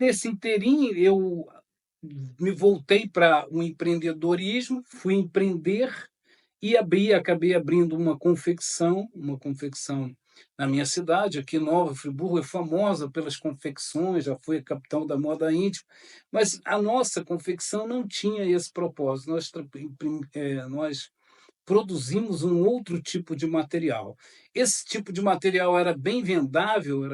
Nesse inteirinho, eu me voltei para o empreendedorismo, fui empreender e acabei abrindo uma confecção na minha cidade, aqui Nova Friburgo é famosa pelas confecções, já foi a capital da moda íntima, mas a nossa confecção não tinha esse propósito, nós produzimos um outro tipo de material. Esse tipo de material era bem vendável,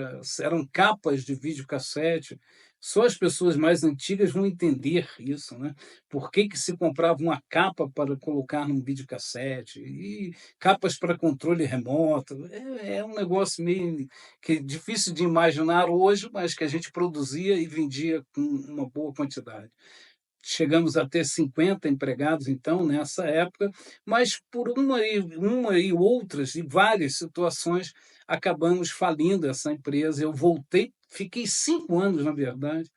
eram capas de videocassete. Só as pessoas mais antigas vão entender isso, né? Por que que se comprava uma capa para colocar num videocassete e capas para controle remoto. É um negócio meio que difícil de imaginar hoje, mas que a gente produzia e vendia com uma boa quantidade. Chegamos a ter 50 empregados, então, nessa época, mas por uma e outras e várias situações, acabamos falindo essa empresa. Eu voltei, fiquei 5 anos, na verdade,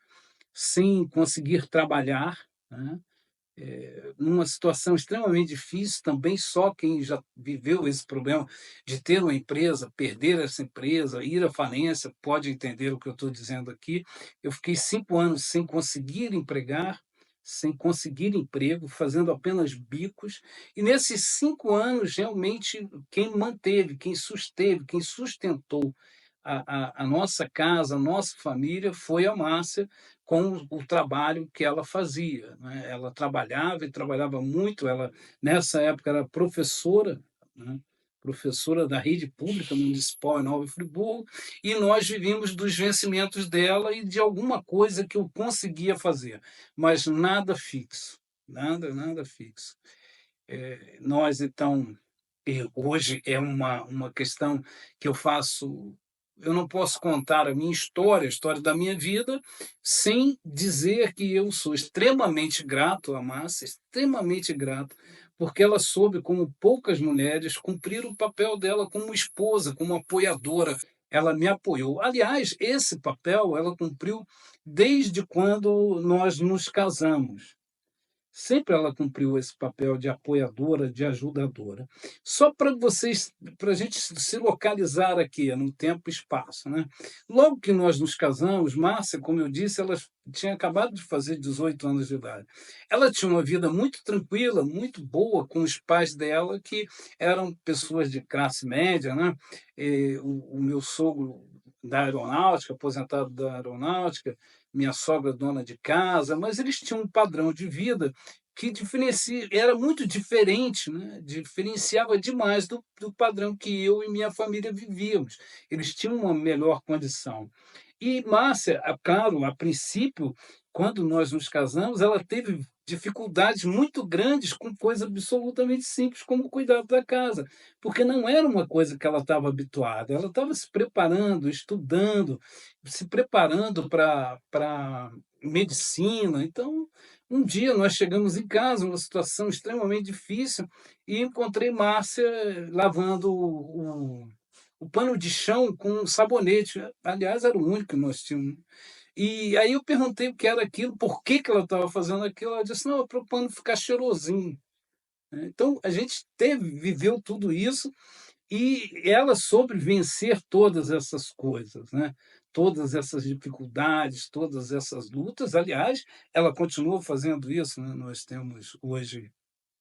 sem conseguir trabalhar, né, numa situação extremamente difícil, também só quem já viveu esse problema de ter uma empresa, perder essa empresa, ir à falência, pode entender o que eu estou dizendo aqui. Eu fiquei 5 anos sem conseguir empregar, sem conseguir emprego, fazendo apenas bicos, e nesses 5 anos, realmente, quem manteve, quem susteve, quem sustentou a nossa casa, a nossa família, foi a Márcia, com o trabalho que ela fazia, né. Ela trabalhava e trabalhava muito, ela nessa época era professora, né, professora da rede pública municipal em Nova Friburgo, e nós vivíamos dos vencimentos dela e de alguma coisa que eu conseguia fazer, mas nada fixo, nada fixo. Nós então, hoje é uma questão que eu não posso contar a minha história, a história da minha vida, sem dizer que eu sou extremamente grato à Márcia, extremamente grato, porque ela soube, como poucas mulheres, cumprir o papel dela como esposa, como apoiadora. Ela me apoiou. Aliás, esse papel ela cumpriu desde quando nós nos casamos. Sempre ela cumpriu esse papel de apoiadora, de ajudadora. Só para a gente se localizar aqui no tempo e espaço, né? Logo que nós nos casamos, Márcia, como eu disse, ela tinha acabado de fazer 18 anos de idade. Ela tinha uma vida muito tranquila, muito boa com os pais dela, que eram pessoas de classe média, né? O meu sogro da aeronáutica, aposentado da aeronáutica, minha sogra dona de casa, mas eles tinham um padrão de vida que era muito diferente, né, diferenciava demais do padrão que eu e minha família vivíamos. Eles tinham uma melhor condição. E Márcia, claro, a princípio, quando nós nos casamos, ela teve dificuldades muito grandes com coisas absolutamente simples, como o cuidado da casa, porque não era uma coisa que ela estava habituada. Ela estava se preparando, estudando, se preparando para medicina. Então, um dia nós chegamos em casa, uma situação extremamente difícil, e encontrei Márcia lavando o pano de chão com um sabonete. Aliás, era o único que nós tínhamos. E aí eu perguntei o que era aquilo, por que que ela estava fazendo aquilo. Ela disse: não, é para o pano ficar cheirosinho. Então, a gente viveu tudo isso e ela soube vencer todas essas coisas, né? Todas essas dificuldades, todas essas lutas. Aliás, ela continua fazendo isso, né? Nós temos hoje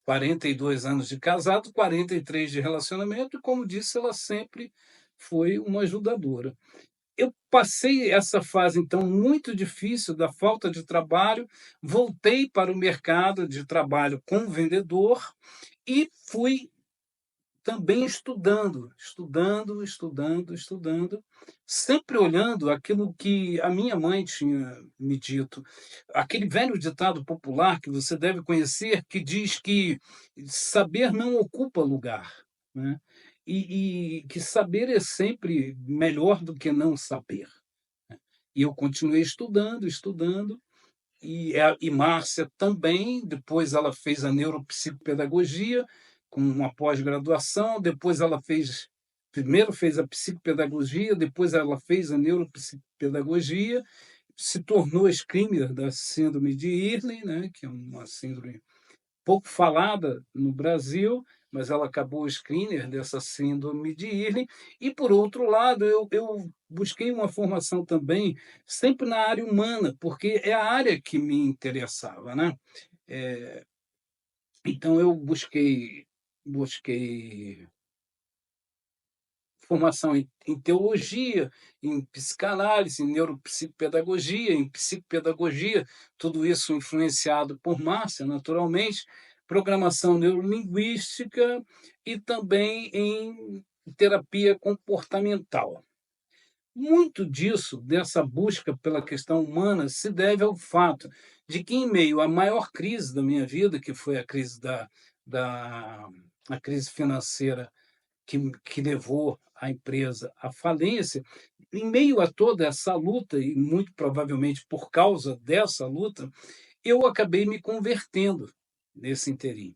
42 anos de casado, 43 de relacionamento, e como disse, ela sempre foi uma ajudadora. Eu passei essa fase, então, muito difícil da falta de trabalho, voltei para o mercado de trabalho como vendedor e fui também estudando, sempre olhando aquilo que a minha mãe tinha me dito. Aquele velho ditado popular que você deve conhecer, que diz que saber não ocupa lugar, né? E que saber é sempre melhor do que não saber. E eu continuei estudando, e Márcia também, depois ela fez a neuropsicopedagogia, com uma pós-graduação, depois ela fez primeiro fez a psicopedagogia, depois ela fez a neuropsicopedagogia, se tornou screamer da síndrome de Ehlers, né, que é uma síndrome pouco falada no Brasil, mas ela acabou screener dessa síndrome de Ealing. E, por outro lado, eu busquei uma formação também sempre na área humana, porque é a área que me interessava, né. Eh, então eu busquei formação em teologia, em psicanálise, em neuropsicopedagogia, em psicopedagogia, tudo isso influenciado por Márcia, naturalmente, programação neurolinguística e também em terapia comportamental. Muito disso, dessa busca pela questão humana, se deve ao fato de que, em meio à maior crise da minha vida, que foi a crise da a crise financeira que levou a empresa à falência, em meio a toda essa luta, e muito provavelmente por causa dessa luta, eu acabei me convertendo nesse interim.